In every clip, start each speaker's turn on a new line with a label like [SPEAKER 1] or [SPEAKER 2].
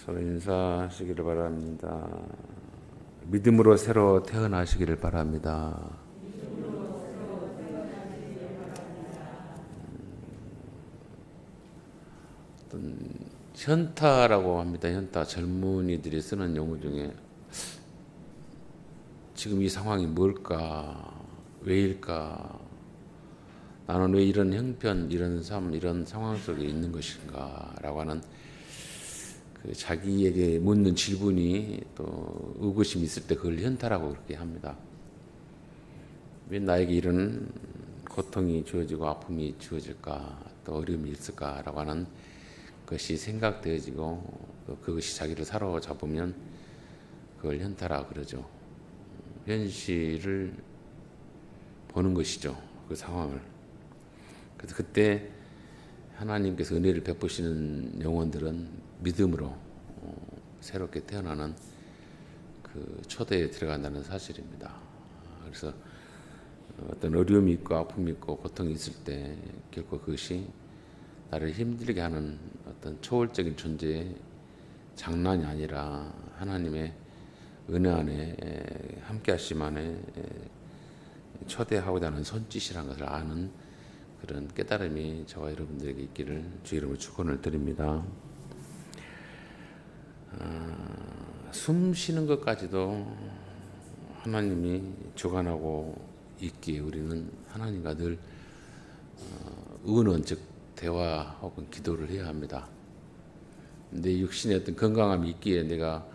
[SPEAKER 1] 서로 인사하시기를 바랍니다. 믿음으로 새로 태어나시기를 바랍니다. 어떤 현타라고 합니다. 현타, 젊은이들이 쓰는 용어 중에 지금 이 상황이 뭘까? 왜일까? 나는 왜 이런 형편, 이런 삶, 이런 상황 속에 있는 것인가? 라고 하는 그 자기에게 묻는 질문이 또 의구심이 있을 때 그걸 현타라고 그렇게 합니다. 왜 나에게 이런 고통이 주어지고 아픔이 주어질까? 또 어려움이 있을까라고 하는 것이 생각되어지고 또 그것이 자기를 사로잡으면 그걸 현타라 그러죠. 현실을 보는 것이죠. 그 상황을. 그래서 그때 하나님께서 은혜를 베푸시는 영혼들은 믿음으로 새롭게 태어나는 그 초대에 들어간다는 사실입니다. 그래서 어떤 어려움이 있고 아픔이 있고 고통이 있을 때 결코 그것이 나를 힘들게 하는 어떤 초월적인 존재의 장난이 아니라 하나님의 은혜 안에 함께 하심 안에 초대하고자 하는 손짓이라는 것을 아는 그런 깨달음이 저와 여러분들에게 있기를 주의 이름으로 축원을 드립니다. 숨 쉬는 것까지도 하나님이 주관하고 있기에 우리는 하나님과 늘 의논 즉 대화 혹은 기도를 해야 합니다. 내 육신에 어떤 건강함이 있기에 내가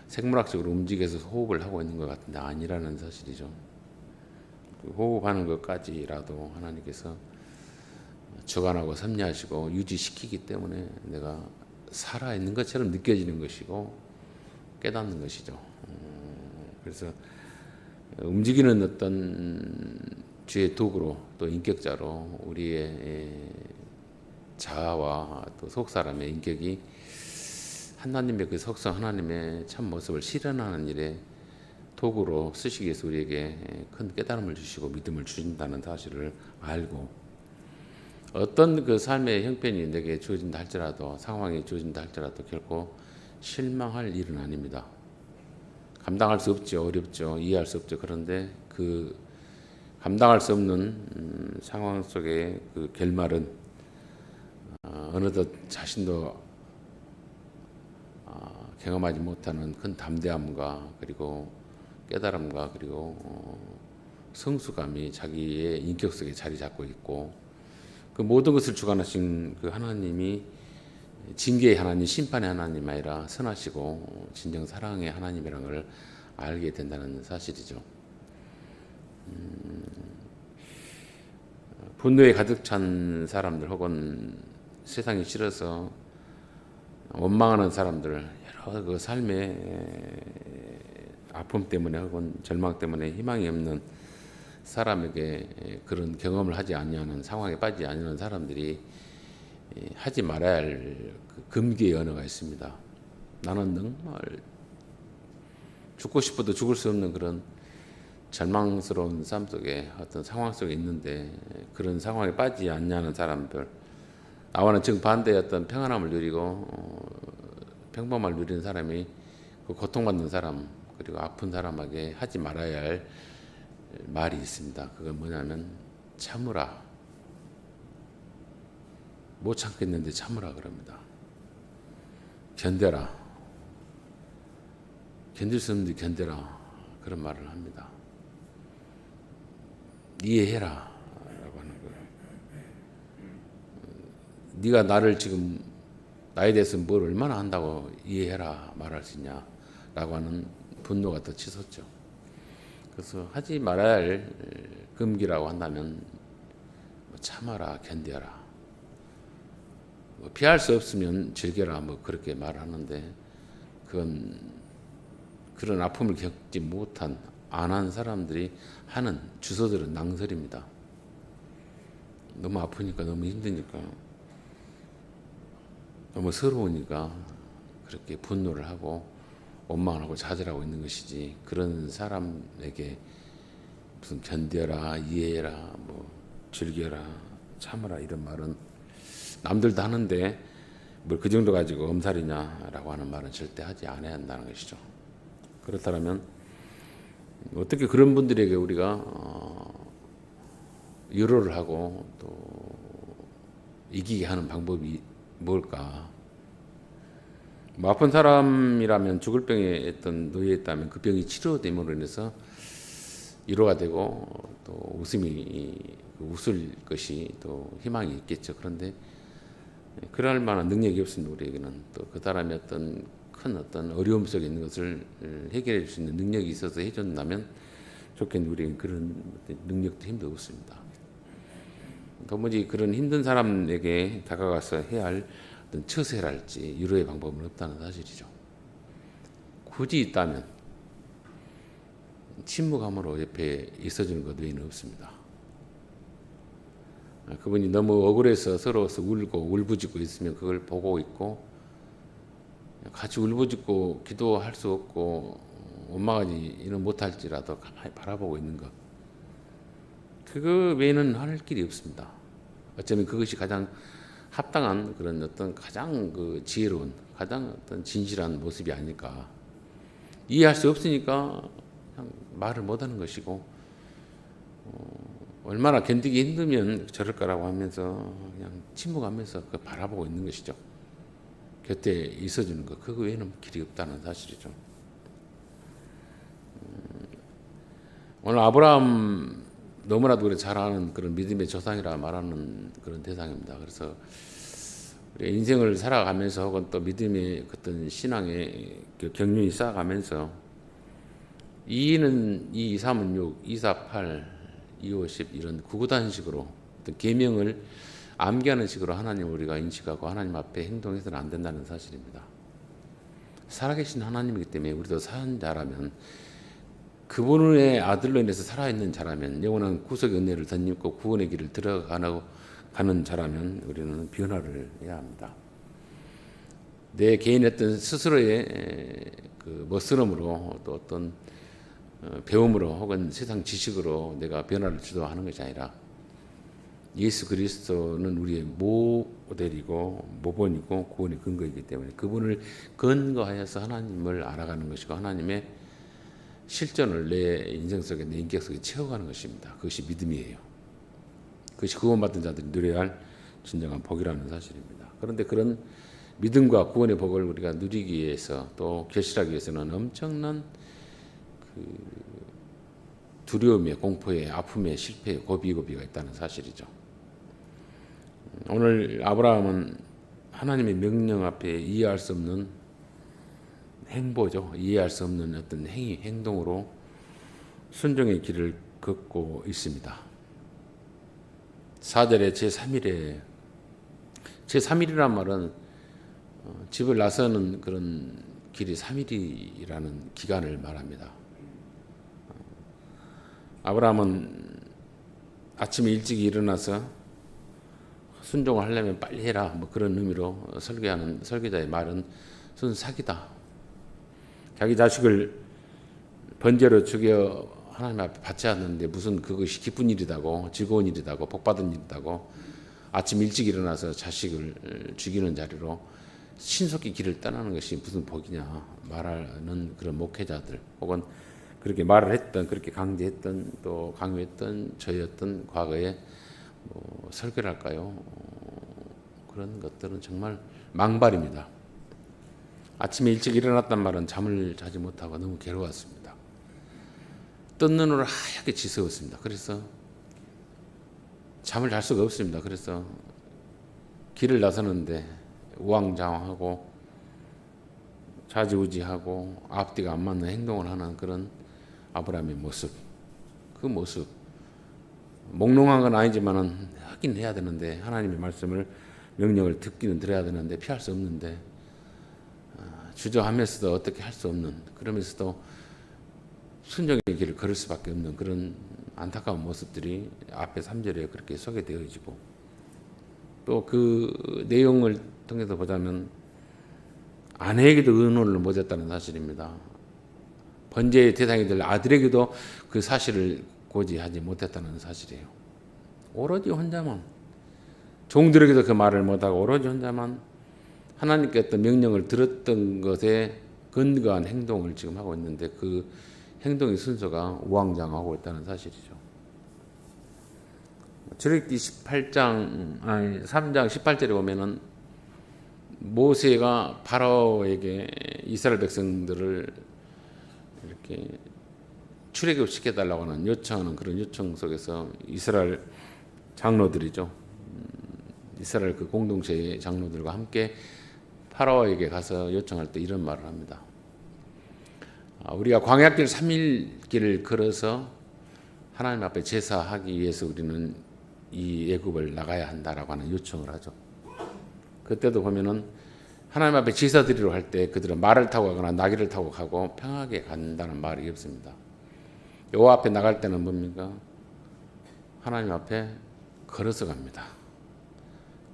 [SPEAKER 1] 생물학적으로 움직여서 호흡을 하고 있는 것 같은데 아니라는 사실이죠. 호흡하는 것까지라도 하나님께서 주관하고 섭리하시고 유지시키기 때문에 내가 살아있는 것처럼 느껴지는 것이고 깨닫는 것이죠. 그래서 움직이는 어떤 주의 도구로 또 인격자로 우리의 자아와 또 속사람의 인격이 하나님의 그 속성 하나님의 참 모습을 실현하는 일에 도구로 쓰시기 위해서 우리에게 큰 깨달음을 주시고 믿음을 주신다는 사실을 알고 어떤 그 삶의 형편이 내게 주어진다 할지라도 상황이 주어진다 할지라도 결코 실망할 일은 아닙니다. 감당할 수 없죠. 어렵죠. 이해할 수 없죠. 그런데 그 감당할 수 없는 상황 속의 그 결말은 어느덧 자신도 경험하지 못하는 큰 담대함과 그리고 깨달음과 그리고 성숙감이 자기의 인격 속에 자리 잡고 있고 그 모든 것을 주관하신 그 하나님이 징계의 하나님, 심판의 하나님 아니라 선하시고 진정 사랑의 하나님이라는 걸 알게 된다는 사실이죠. 분노에 가득 찬 사람들 혹은 세상이 싫어서 원망하는 사람들 여러 그 삶의 아픔 때문에 혹은 절망 때문에 희망이 없는 사람에게 그런 경험을 하지 아니하는 상황에 빠지지 않는 사람들이 하지 말아야 할 금기의 언어가 있습니다. 나는 정말 죽고 싶어도 죽을 수 없는 그런 절망스러운 삶 속에 어떤 상황 속에 있는데 그런 상황에 빠지지 않냐는 사람들 나와는 정반대의 어떤 평안함을 누리고 평범함을 누리는 사람이 그 고통받는 사람 그리고 아픈 사람에게 하지 말아야 할 말이 있습니다. 그건 뭐냐면 참으라. 못 참겠는데 참으라 그럽니다. 견뎌라. 견딜 수 없는데 견뎌라. 그런 말을 합니다. 이해해라 라고 하는 거예요. 네가 나를 지금 나에 대해서 뭘 얼마나 한다고 이해해라 말할 수 있냐 라고 하는 분노가 더 치솟죠. 그래서 하지 말아야 할 금기라고 한다면 참아라 견뎌라 피할 수 없으면 즐겨라 그렇게 말하는데 그건 그런 아픔을 겪지 못한 안 한 사람들이 하는 주소들은 낭설입니다. 너무 아프니까 너무 힘드니까 너무 서러우니까 그렇게 분노를 하고 원망을 하고 좌절하고 있는 것이지 그런 사람에게 무슨 견뎌라 이해해라 즐겨라 참아라 이런 말은 남들도 하는데 뭘 그 정도 가지고 엄살이냐라고 하는 말은 절대 하지 않아야 한다는 것이죠. 그렇다면 어떻게 그런 분들에게 우리가 유로를 하고 또 이기게 하는 방법이 뭘까? 뭐 아픈 사람이라면 죽을 병에 있던 노예에 있다면 그 병이 치료됨으로 인해서 위로가 되고 또 웃을 것이 또 희망이 있겠죠. 그런데 그럴 만한 능력이 없습니다. 우리에게는 또 그 사람의 어떤 큰 어떤 어려움 속에 있는 것을 해결해 줄 수 있는 능력이 있어서 해준다면 좋겠는데 우리에게는 그런 능력도 힘도 없습니다. 도무지 그런 힘든 사람에게 다가가서 해야 할 어떤 처세랄지 위로의 방법은 없다는 사실이죠. 굳이 있다면 침묵함으로 옆에 있어주는 것 외에는 없습니다. 그분이 너무 억울해서 서러워서 울고 울부짖고 있으면 그걸 보고 있고 같이 울부짖고 기도할 수 없고 원망하지는 못할지라도 가만히 바라보고 있는 것, 그거 외에는 할 길이 없습니다. 어쩌면 그것이 가장 합당한 그런 어떤 가장 그 지혜로운 가장 어떤 진실한 모습이 아닐까. 이해할 수 없으니까 그냥 말을 못하는 것이고 얼마나 견디기 힘들면 저럴까라고 하면서 그냥 침묵하면서 그 바라보고 있는 것이죠. 곁에 있어주는 것, 그거 외에는 길이 없다는 사실이죠. 오늘 아브라함 너무나도 우리 잘 아는 그런 믿음의 조상이라 말하는 그런 대상입니다. 그래서 우리 인생을 살아가면서 혹은 또 믿음의 어떤 신앙의 경륜이 쌓아가면서 2는 2, 3은 6, 2, 4, 8, 2, 5, 10 이런 구구단식으로 어떤 계명을 암기하는 식으로 하나님을 우리가 인식하고 하나님 앞에 행동해서는 안 된다는 사실입니다. 살아계신 하나님이기 때문에 우리도 사는 자라면 그분의 아들로 인해서 살아있는 자라면 영원한 구속의 은혜를 덧입고 구원의 길을 들어가는 자라면 우리는 변화를 해야 합니다. 내 개인의 어떤 스스로의 그 멋스러움으로 또 어떤 배움으로 혹은 세상 지식으로 내가 변화를 주도하는 것이 아니라 예수 그리스도는 우리의 모델이고 모본이고 구원의 근거이기 때문에 그분을 근거하여서 하나님을 알아가는 것이고 하나님의 실존을 내 인생 속에 내 인격 속에 채워가는 것입니다. 그것이 믿음이에요. 그것이 구원받은 자들이 누려야 할 진정한 복이라는 사실입니다. 그런데 그런 믿음과 구원의 복을 우리가 누리기 위해서 또 결실하기 위해서는 엄청난 그 두려움에 공포에 아픔에 실패에 고비고비가 있다는 사실이죠. 오늘 아브라함은 하나님의 명령 앞에 이해할 수 없는 행보죠. 이해할 수 없는 어떤 행동으로 순종의 길을 걷고 있습니다. 4절에 제3일에 제3일이란 말은 집을 나서는 그런 길이 3일이라는 기간을 말합니다. 아브라함은 아침에 일찍 일어나서 순종을 하려면 빨리 해라 뭐 그런 의미로 설계하는 설계자의 말은 순 사기다. 자기 자식을 번제로 죽여 하나님 앞에 바치 않는데 무슨 그것이 기쁜 일이다고 즐거운 일이다고 복받은 일이다고 아침 일찍 일어나서 자식을 죽이는 자리로 신속히 길을 떠나는 것이 무슨 복이냐 말하는 그런 목회자들 혹은 그렇게 말을 했던 그렇게 강제했던 또 강요했던 저였던 과거에 뭐 설교랄까요? 그런 것들은 정말 망발입니다. 아침에 일찍 일어났단 말은 잠을 자지 못하고 너무 괴로웠습니다. 뜬 눈으로 하얗게 지새웠습니다. 그래서 잠을 잘 수가 없습니다. 그래서 길을 나서는데 우왕좌왕하고 좌지우지하고 앞뒤가 안 맞는 행동을 하는 그런 아브라함의 모습, 그 모습 몽롱한 건 아니지만은 하긴 해야 되는데 하나님의 말씀을 명령을 듣기는 들어야 되는데 피할 수 없는데 주저하면서도 어떻게 할 수 없는 그러면서도 순종의 길을 걸을 수밖에 없는 그런 안타까운 모습들이 앞에 3절에 그렇게 소개되어지고 또 그 내용을 통해서 보자면 아내에게도 의논을 못했다는 사실입니다. 번제의 대상이 될 아들에게도 그 사실을 고지하지 못했다는 사실이에요. 오로지 혼자만 종들에게도 그 말을 못하고 오로지 혼자만 하나님께 어떤 명령을 들었던 것에 근거한 행동을 지금 하고 있는데 그 행동의 순서가 우왕좌왕하고 있다는 사실이죠. 출애굽기 3장 18절에 보면은 모세가 파라오에게 이스라엘 백성들을 이렇게 출애굽시켜달라고 하는 요청하는 그런 요청 속에서 이스라엘 장로들이죠. 이스라엘 그 공동체의 장로들과 함께 파라오에게 가서 요청할 때 이런 말을 합니다. 우리가 광야길 3일 길을 걸어서 하나님 앞에 제사하기 위해서 우리는 이 애굽을 나가야 한다라고 하는 요청을 하죠. 그때도 보면은 하나님 앞에 제사 드리러 갈 때 그들은 말을 타고 가거나 나귀를 타고 가고 평하게 간다는 말이 없습니다. 여호와 앞에 나갈 때는 뭡니까? 하나님 앞에 걸어서 갑니다.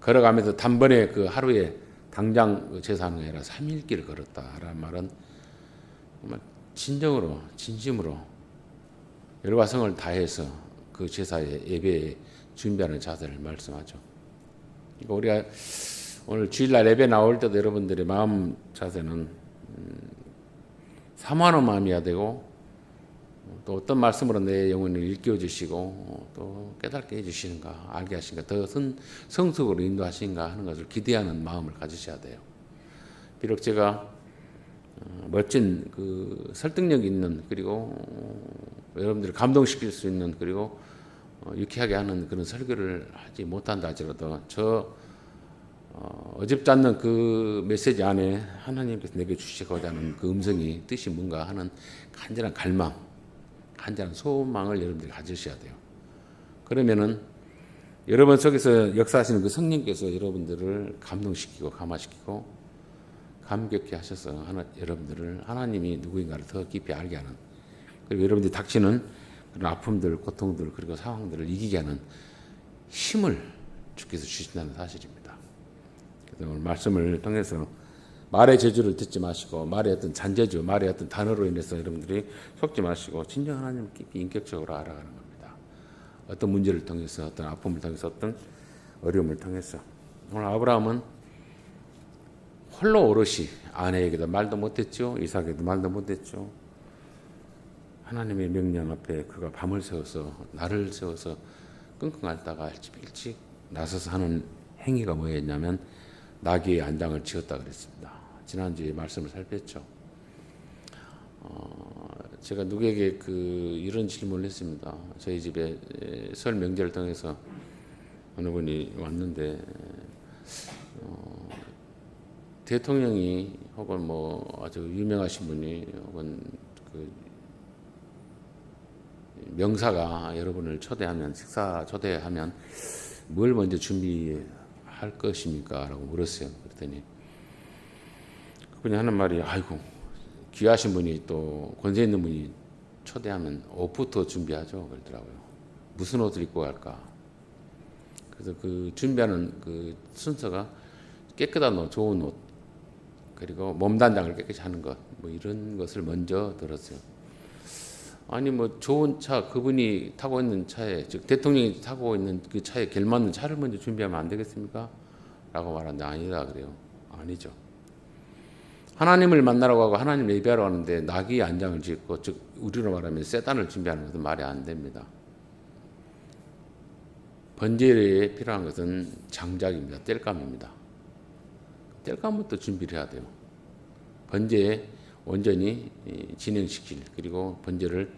[SPEAKER 1] 걸어가면서 단번에 그 하루에 당장 제사하는 게 아니라 3일 길을 걸었다라는 말은 정말 진정으로 진심으로 열과 성을 다해서 그 제사의 예배에 준비하는 자세를 말씀하죠. 그러니까 우리가 오늘 주일날 예배 나올 때도 여러분들의 마음 자세는 사모하는 마음이어야 되고 또 어떤 말씀으로 내 영혼을 일깨워 주시고 또 깨닫게 해주시는가 알게 하시는가 더 성숙으로 인도하시는가 하는 것을 기대하는 마음을 가지셔야 돼요. 비록 제가 멋진 그 설득력 있는 그리고 여러분들을 감동시킬 수 있는 그리고 유쾌하게 하는 그런 설교를 하지 못한다 하더라도 어집지 않는 그 메시지 안에 하나님께서 내게 주시고자 하는 그 음성이 뜻이 뭔가 하는 간절한 갈망, 간절한 소망을 여러분들이 가지셔야 돼요. 그러면은 여러분 속에서 역사하시는 그 성령께서 여러분들을 감동시키고 감화시키고 감격케 하셔서 여러분들을 하나님이 누구인가를 더 깊이 알게 하는 그리고 여러분들이 닥치는 그런 아픔들, 고통들 그리고 상황들을 이기게 하는 힘을 주께서 주신다는 사실입니다. 그래서 오늘 말씀을 통해서 말의 저주를 듣지 마시고 말의 어떤 잔재주, 말의 어떤 단어로 인해서 여러분들이 속지 마시고 진정 하나님을 깊이 인격적으로 알아가는 겁니다. 어떤 문제를 통해서 어떤 아픔을 통해서 어떤 어려움을 통해서 오늘 아브라함은 홀로 오롯이 아내에게도 말도 못했죠. 이삭에게도 말도 못했죠. 하나님의 명령 앞에 그가 밤을 새워서 날을 새워서 끙끙 앓다가 일찍 나서서 하는 행위가 뭐였냐면 나귀의 안장을 지었다 그랬습니다. 지난주에 말씀을 살폈죠. 제가 누구에게 이런 질문을 했습니다. 저희 집에 설 명절을 통해서 어느 분이 왔는데 대통령이 혹은 뭐 아주 유명하신 분이 혹은 그 명사가 여러분을 초대하면 식사 초대하면 뭘 먼저 준비할 것입니까? 라고 물었어요. 그랬더니 그분이 하는 말이 아이고 귀하신 분이 또 권세 있는 분이 초대하면 옷부터 준비하죠. 그러더라고요. 무슨 옷을 입고 갈까? 그래서 그 준비하는 그 순서가 깨끗한 옷, 좋은 옷, 그리고 몸 단장을 깨끗이 하는 것, 뭐 이런 것을 먼저 들었어요. 아니 뭐 좋은 차 그분이 타고 있는 차에 즉 대통령이 타고 있는 그 차에 걸맞는 차를 먼저 준비하면 안 되겠습니까? 라고 말하는데 아니다 그래요. 아니죠. 하나님을 만나러 가고 하나님 예배하러 가는데 나귀 안장을 짓고 즉 우리로 말하면 세단을 준비하는 것은 말이 안 됩니다. 번제에 필요한 것은 장작입니다. 땔감입니다. 땔감부터 준비를 해야 돼요. 번제에 온전히 진행시킬 그리고 번제를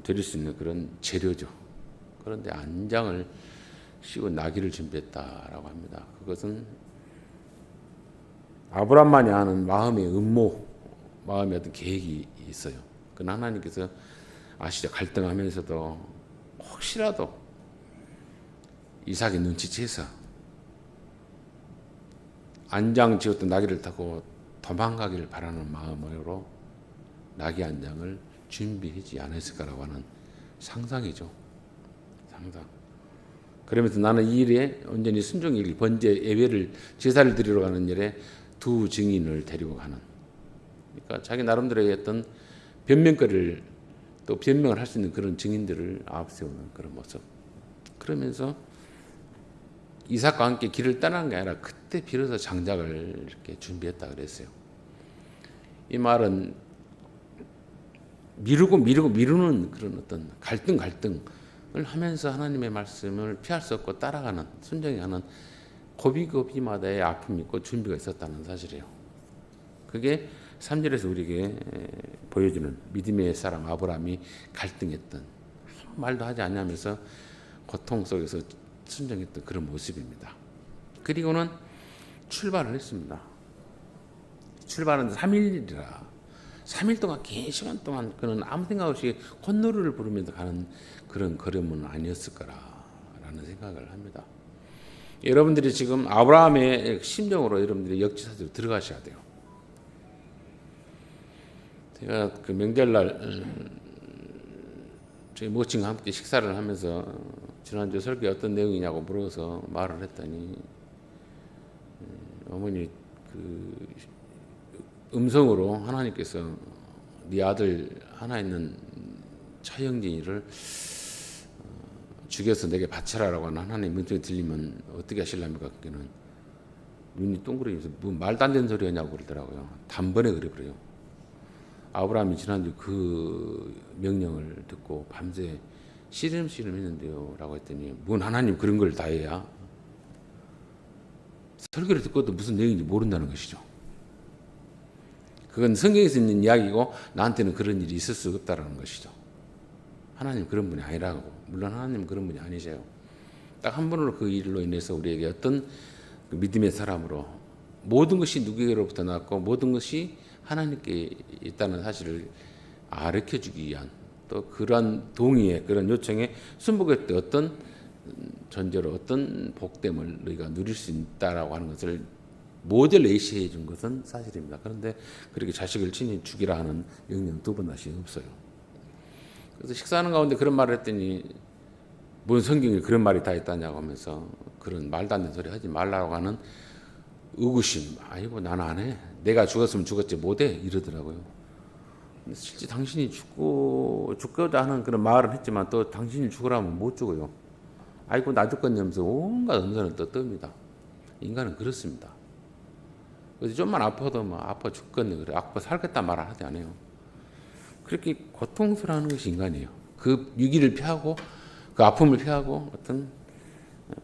[SPEAKER 1] 드릴 수 있는 그런 재료죠. 그런데 안장을 씌고 나귀를 준비했다라고 합니다. 그것은 아브람만이 아는 마음의 음모, 마음의 어떤 계획이 있어요. 그건 하나님께서 아시죠. 갈등하면서도 혹시라도 이삭이 눈치채서 안장 지었던 나귀를 타고 도망가기를 바라는 마음으로 나귀 안장을 준비하지 않았을까라고 하는 상상이죠. 상상. 그러면서 나는 이 일에 온전히 순종일 번제 예배를 제사를 드리러 가는 일에 두 증인을 데리고 가는. 그러니까 자기 나름대로의 어떤 변명거리를 또 변명을 할 수 있는 그런 증인들을 앞세우는 그런 모습. 그러면서 이삭과 함께 길을 떠나는 게 아니라 그때 그때 비로소 장작을 이렇게 준비했다 그랬어요. 이 말은 미루는 그런 어떤 갈등을 하면서 하나님의 말씀을 피할 수 없고 따라가는 순종하는 고비고비마다의 아픔이 있고 준비가 있었다는 사실이에요. 그게 3절에서 우리에게 보여주는 믿음의 사람 아브라함이 갈등했던 아무 말도 하지 않으면서 고통 속에서 순종했던 그런 모습입니다. 그리고는 출발을 했습니다. 출발은 3일이라 3일 동안 긴 시간 동안 그는 아무 생각 없이 콧노래를 부르면서 가는 그런 걸음은 아니었을 거라는 생각을 합니다. 여러분들이 지금 아브라함의 심정으로 여러분들이 역지사지로 들어가셔야 돼요. 제가 그 명절날 저희 모친과 함께 식사를 하면서 지난주 설교에 어떤 내용이냐고 물어서 말을 했더니 어머니 그 음성으로 하나님께서 네 아들 하나 있는 차영진이를 죽여서 내게 바쳐라라고 하는 하나님 음성이 들리면 어떻게 하실랍니까? 그게는 눈이 동그래져서 뭐 말도 안 되는 소리 하냐고 그러더라고요. 단번에 그래버려요. 아브라함이 지난주 그 명령을 듣고 밤새 씨름씨름 했는데요 라고 했더니 뭔 하나님 그런 걸 다 해야? 설교를 듣고도 무슨 내용인지 모른다는 것이죠. 그건 성경에서 있는 이야기고 나한테는 그런 일이 있을 수 없다는 것이죠. 하나님 그런 분이 아니라고. 물론 하나님은 그런 분이 아니세요. 딱 한 번으로 그 일로 인해서 우리에게 어떤 그 믿음의 사람으로 모든 것이 누구에게로부터 나왔고 모든 것이 하나님께 있다는 사실을 가르쳐주기 위한 또 그러한 동의에 그런 요청에 순복했던 어떤 전제로 어떤 복됨을 너희가 누릴 수 있다라고 하는 것을 모델 예시해 준 것은 사실입니다. 그런데 그렇게 자식을 친히 죽이라 하는 명령 두 번 다시 없어요. 그래서 식사하는 가운데 그런 말을 했더니 뭔 성경에 그런 말이 다 있다냐고 하면서 그런 말도 안 되는 소리 하지 말라고 하는 의구심. 아이고 나는 안 해. 내가 죽었으면 죽었지 못해 이러더라고요. 실제 당신이 죽고자 하는 그런 말을 했지만 또 당신이 죽으라면 못 죽어요. 아이고 나 죽겠냐면서 온갖 음선을 또 뜹니다. 인간은 그렇습니다. 그래서 좀만 아파도 뭐 아파 죽겠네 그래. 아파 살겠다 말을 하지 않아요. 그렇게 고통스러워하는 것이 인간이에요. 그 위기를 피하고 그 아픔을 피하고 어떤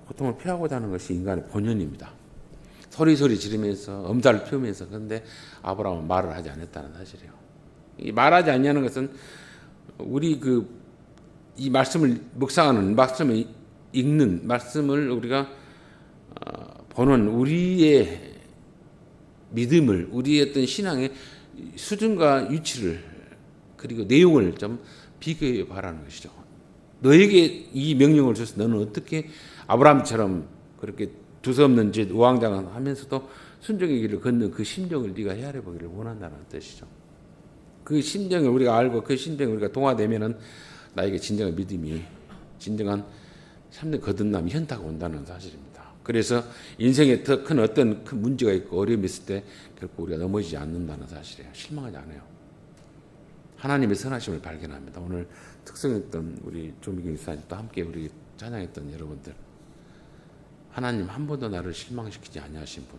[SPEAKER 1] 고통을 피하고자 하는 것이 인간의 본연입니다. 소리 지르면서 엄살을 피우면서 그런데 아브라함은 말을 하지 않았다는 사실이에요. 이 말하지 않냐는 것은 우리 이 말씀을 묵상하는 말씀을 읽는 말씀을 우리가 보는 우리의 믿음을 우리의 어떤 신앙의 수준과 위치를 그리고 내용을 좀 비교해 봐라는 것이죠. 너에게 이 명령을 줘서 너는 어떻게 아브라함처럼 그렇게 두서없는 짓 우왕좌왕하면서도 순종의 길을 걷는 그 심정을 네가 헤아려 보기를 원한다는 뜻이죠. 그 심정을 우리가 알고 그 심정을 우리가 동화되면은 나에게 진정한 믿음이 진정한 참된 거듭남이 현타가 온다는 사실입니다. 그래서 인생에 더 큰 어떤 큰 문제가 있고 어려움이 있을 때 결코 우리가 넘어지지 않는다는 사실이에요. 실망하지 않아요. 하나님의 선하심을 발견합니다. 오늘 특성했던 우리 조미경 이사님 또 함께 우리 찬양했던 여러분들 하나님 한 번도 나를 실망시키지 아니하신 분.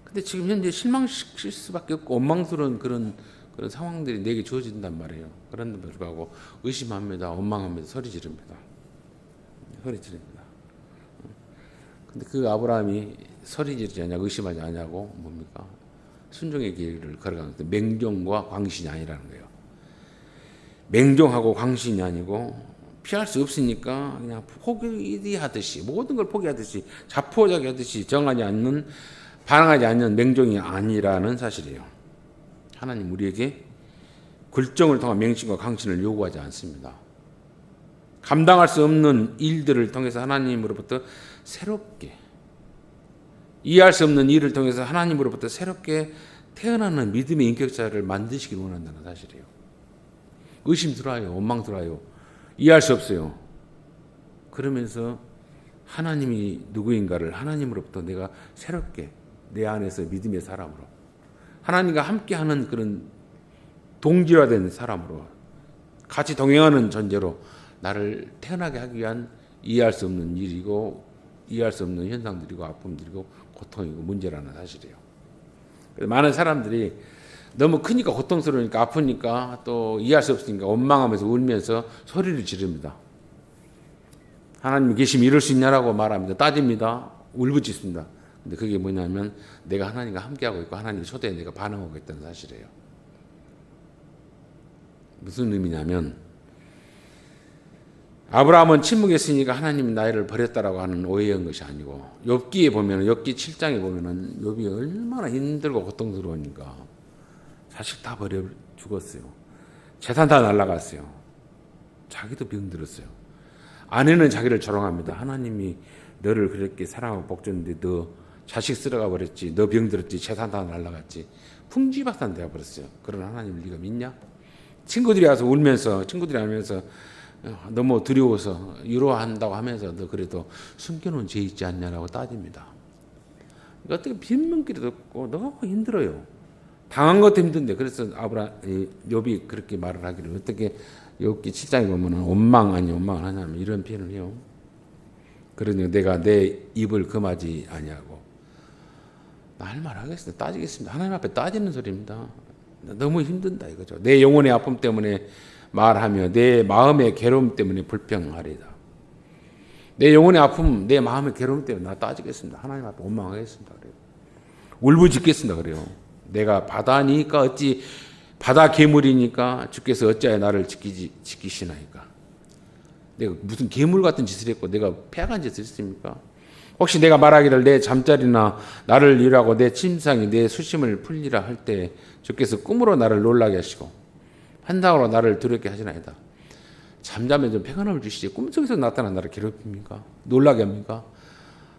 [SPEAKER 1] 근데 지금 현재 실망시킬 수밖에 없고 원망스러운 그런 상황들이 내게 주어진단 말이에요. 그런데 불구하고 의심합니다. 원망합니다. 소리 지릅니다. 근데 그 아브라함이 소리 지르지 않냐고 의심하지 않냐고 뭡니까? 순종의 길을 걸어가는 맹종과 광신이 아니라는 거예요. 맹종하고 광신이 아니고 피할 수 없으니까 그냥 포기하듯이 모든 걸 포기하듯이 자포자기하듯이 반항하지 않는 맹종이 아니라는 사실이에요. 하나님 우리에게 굴정을 통한 맹신과 광신을 요구하지 않습니다. 감당할 수 없는 일들을 통해서 하나님으로부터 새롭게 이해할 수 없는 일을 통해서 하나님으로부터 새롭게 태어나는 믿음의 인격자를 만드시길 원한다는 사실이에요. 의심 들어와요. 원망 들어와요. 이해할 수 없어요. 그러면서 하나님이 누구인가를 하나님으로부터 내가 새롭게 내 안에서 믿음의 사람으로 하나님과 함께하는 그런 동질화된 사람으로 같이 동행하는 존재로 나를 태어나게 하기 위한 이해할 수 없는 일이고 이해할 수 없는 현상들이고 아픔들이고 고통이고 문제라는 사실이에요. 그래서 많은 사람들이 너무 크니까 고통스러우니까 아프니까 또 이해할 수 없으니까 원망하면서 울면서 소리를 지릅니다. 하나님이 계시면 이럴 수 있냐라고 말합니다. 따집니다. 울부짖습니다. 근데 그게 뭐냐면 내가 하나님과 함께하고 있고 하나님의 초대에 내가 반응하고 있다는 사실이에요. 무슨 의미냐면 아브라함은 침묵했으니까 하나님이 나를 버렸다라고 하는 오해한 것이 아니고 욥기에 보면 욥기 7장에 보면은 욥이 얼마나 힘들고 고통스러우니까 자식 다 버려 죽었어요. 재산 다 날라갔어요. 자기도 병들었어요. 아내는 자기를 조롱합니다. 하나님이 너를 그렇게 사랑하고 복줬는데 너 자식 쓸어가 버렸지. 너 병들었지. 재산 다 날라갔지. 풍지박산 되어버렸어요. 그런 하나님을 네가 믿냐? 친구들이 와서 울면서 친구들이 하면서 너무 두려워서 위로한다고 하면서 너 그래도 숨겨놓은 죄 있지 않냐라고 따집니다. 어떻게 빈문길도 없고 너무 힘들어요. 당한 것도 힘든데 그래서 욥이 그렇게 말을 하기를 어떻게 욥기 7장에 보면은 원망 아니 원망을 하냐면 이런 표현을 해요. 그러니 내가 내 입을 금하지 아니하고 나 할 말 하겠습니다. 따지겠습니다. 하나님 앞에 따지는 소리입니다. 너무 힘든다 이거죠. 내 영혼의 아픔 때문에 말하며 내 마음의 괴로움 때문에 불평하리다. 내 영혼의 아픔, 내 마음의 괴로움 때문에 나 따지겠습니다. 하나님 앞에 원망하겠습니다. 그래요. 울부짖겠습니다. 그래요. 내가 바다니까 어찌 바다 괴물이니까 주께서 어찌하여 나를 지키시나이까. 내가 무슨 괴물 같은 짓을 했고 내가 폐악한 짓을 했습니까? 혹시 내가 말하기를 내 잠자리나 나를 일하고 내 침상이 내 수심을 풀리라 할 때 주께서 꿈으로 나를 놀라게 하시고 환상으로 나를 두렵게 하시나이다. 잠자면 좀 평안함을 주시지 꿈속에서 나타난 나를 괴롭힙니까? 놀라게 합니까?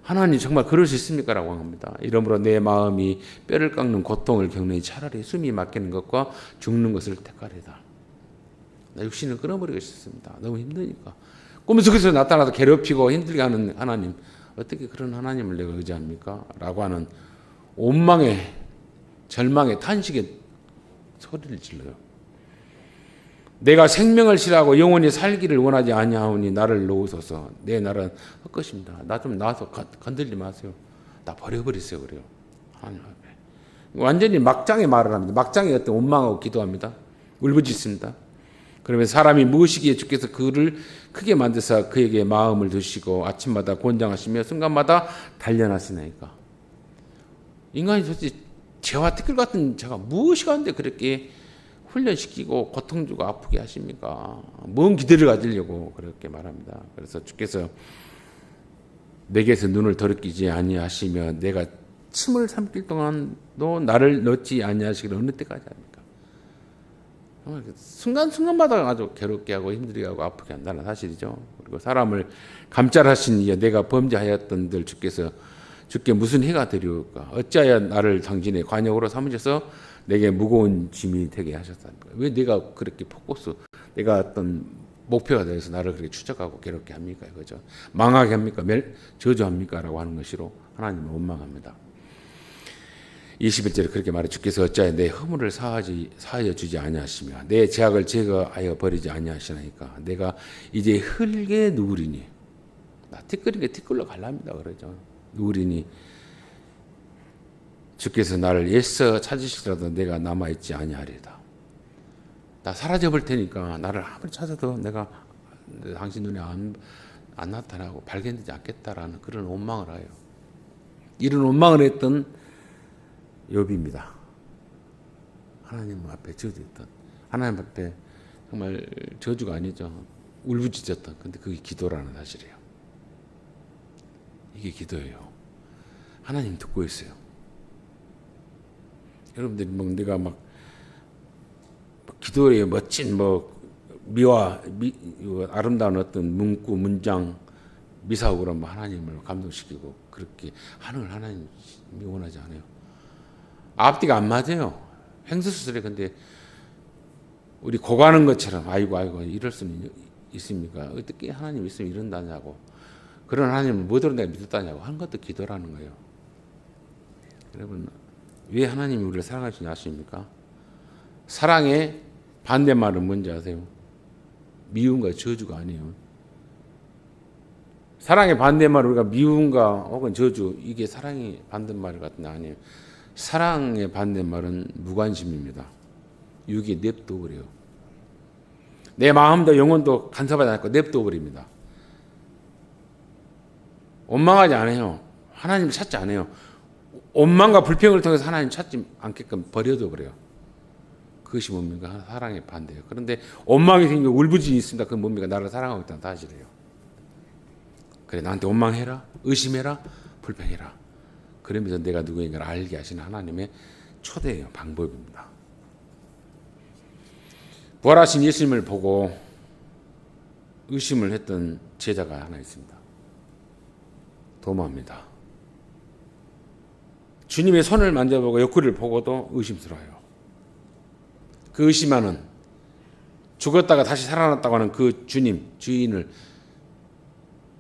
[SPEAKER 1] 하나님 정말 그럴 수 있습니까? 라고 합니다. 이러므로 내 마음이 뼈를 깎는 고통을 겪으니 차라리 숨이 막히는 것과 죽는 것을 택하리다. 나 육신을 끊어버리고 싶습니다. 너무 힘드니까. 꿈속에서 나타나서 괴롭히고 힘들게 하는 하나님 어떻게 그런 하나님을 내가 의지합니까? 라고 하는 원망의 절망의 탄식의 소리를 질러요. 내가 생명을 싫어하고 영원히 살기를 원하지 아니하오니 나를 놓으소서. 내 날은 헛것입니다. 나 좀 놔서 건들지 마세요. 나 버려버리세요. 그래요. 하나님 앞에. 완전히 막장의 말을 합니다. 막장의 어떤 원망하고 기도합니다. 울부짖습니다. 그러면 사람이 무엇이기에 주께서 그를 크게 만드사 그에게 마음을 두시고 아침마다 권장하시며 순간마다 단련하시나이까. 인간이 도대체 죄와 티끌 같은 죄가 무엇이 가는데 그렇게 훈련시키고 고통 주고 아프게 하십니까? 뭔 기대를 가지려고 그렇게 말합니다. 그래서 주께서 내게서 눈을 더럽히지 아니하시며 내가 침을 삼킬 동안도 나를 넣지 아니하시기를 어느 때까지 합니까? 순간순간마다 아주 괴롭게 하고 힘들게 하고 아프게 한다는 사실이죠. 그리고 사람을 감찰하신 이에 내가 범죄하였던들 주께서 주께 무슨 해가 되리까? 어찌하여 나를 당신의 관역으로 삼으셔서 내게 무거운 짐이 되게 하셨다니까. 왜 내가 그렇게 내가 어떤 목표가 되어서 나를 그렇게 추적하고 괴롭게 합니까? 그죠? 망하게 합니까? 저주합니까? 라고 하는 것으로 하나님을 원망합니다. 21절에 그렇게 말해 주께서 어찌하여 내 허물을 사하여 주지 아니하시며 내 죄악을 제거하여 버리지 아니하시나이까. 내가 이제 흙에 누우리니 나 티끌인 게 티끌로 갈랍니다. 그러죠. 누우리니 주께서 나를 애써 찾으시더라도 내가 남아있지 아니하리다. 나 사라져 볼 테니까 나를 아무리 찾아도 내가 당신 눈에 안 나타나고 발견되지 않겠다라는 그런 원망을 해요. 이런 원망을 했던 욥입니다. 하나님 앞에 저주했던, 하나님 앞에 정말 저주가 아니죠. 울부짖었던. 근데 그게 기도라는 사실이에요. 이게 기도예요. 하나님 듣고 있어요. 여러분들이 내가 기도에 멋진 아름다운 어떤 문구, 문장, 미사옥으로 하나님을 감동시키고 그렇게 하는 걸 하나님이 원하지 않아요. 앞뒤가 안 맞아요. 횡설수설해. 근데 우리 고가는 것처럼 아이고 이럴 수는 있습니까? 어떻게 하나님 있으면 이런다냐고. 그런 하나님을 뭐대로 내가 믿었다냐고 하는 것도 기도라는 거예요. 여러분 왜 하나님이 우리를 사랑하시냐 아십니까? 사랑의 반대말은 뭔지 아세요? 미움과 저주가 아니에요. 사랑의 반대말 우리가 미움과 혹은 저주, 이게 사랑의 반대말 같은데 아니에요. 사랑의 반대말은 무관심입니다. 유기에 냅둬버려요. 내 마음도 영혼도 간섭하지 않고 냅둬버립니다. 원망하지 않아요. 하나님 찾지 않아요. 원망과 불평을 통해서 하나님 찾지 않게끔 버려둬 버려요. 그것이 뭡니까? 사랑의 반대예요. 그런데 원망이 생기고 울부짖이 있습니다. 그건 뭡니까? 나를 사랑하고 있다는 사실이에요. 그래, 나한테 원망해라, 의심해라, 불평해라. 그러면서 내가 누구인가를 알게 하시는 하나님의 초대예요. 방법입니다. 부활하신 예수님을 보고 의심을 했던 제자가 하나 있습니다. 도마입니다. 주님의 손을 만져보고 옆구리를 보고도 의심스러워요. 그 의심하는, 죽었다가 다시 살아났다고 하는 그 주인을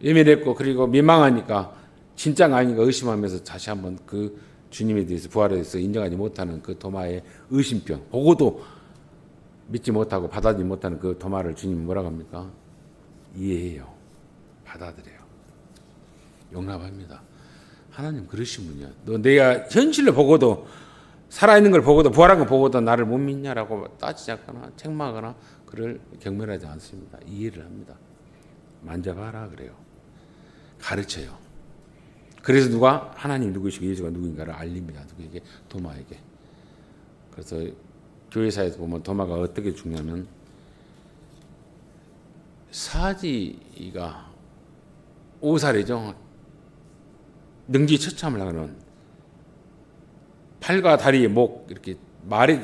[SPEAKER 1] 외면했고, 그리고 민망하니까 진짜가 아닌가 의심하면서 다시 한번 그 주님에 대해서, 부활에 대해서 인정하지 못하는 그 도마의 의심병, 보고도 믿지 못하고 받아들이지 못하는 그 도마를 주님이 뭐라고 합니까? 이해해요. 받아들여요. 용납합니다. 하나님 그러신 분이야. 너 내가 현실을 보고도, 살아있는 걸 보고도, 부활한 걸 보고도 나를 못 믿냐라고 따지지 않거나 책망하거나 그를 경멸하지 않습니다. 이해를 합니다. 만져봐라 그래요. 가르쳐요. 그래서 누가 하나님 누구시고 예수가 누구인가를 알립니다. 누구에게? 도마에게. 그래서 교회사에서 보면 도마가 어떻게 죽냐면, 사지가 5살이죠. 능지처참을 하는, 팔과 다리, 목 이렇게 말이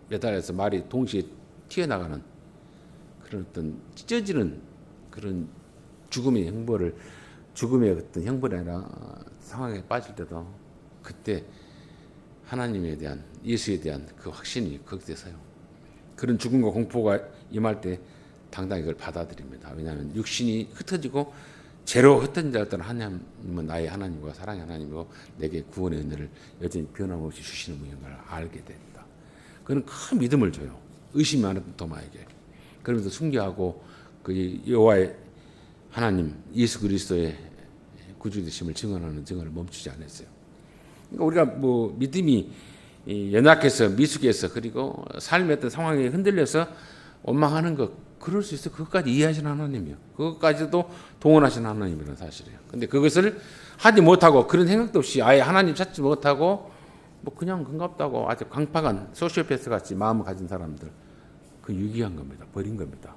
[SPEAKER 1] 매달려서 말이 동시에 튀어나가는 그런 어떤 찢어지는 그런 죽음의 어떤 형벌이나 상황에 빠질 때도 그때 하나님에 대한, 예수에 대한 그 확신이 거기에 서요. 그런 죽음과 공포가 임할 때 당당히 그걸 받아들입니다. 왜냐하면 육신이 흩어지고 죄로 흩어진 자였던 하나님은 나의 하나님과 사랑의 하나님이고 내게 구원의 은혜를 여전히 변함없이 주시는 분인 걸 알게 됩니다. 그는 큰 믿음을 줘요. 의심이 많았던 도마에게. 그러면서 순교하고 그 여호와의 하나님 예수 그리스도의 구주되심을 증언하는 증언을 멈추지 않았어요. 그러니까 우리가 뭐 믿음이 연약해서, 미숙해서, 그리고 삶의 어떤 상황에 흔들려서 원망하는 것, 그럴 수 있어. 그것까지 이해하시는 하나님이요. 그것까지도 동원하시는 하나님이라는 사실이에요. 근데 그것을 하지 못하고, 그런 생각도 없이 아예 하나님 찾지 못하고 뭐 그냥 반갑다고 아주 강팍한 소시오패스 같이 마음을 가진 사람들, 그 유기한 겁니다. 버린 겁니다.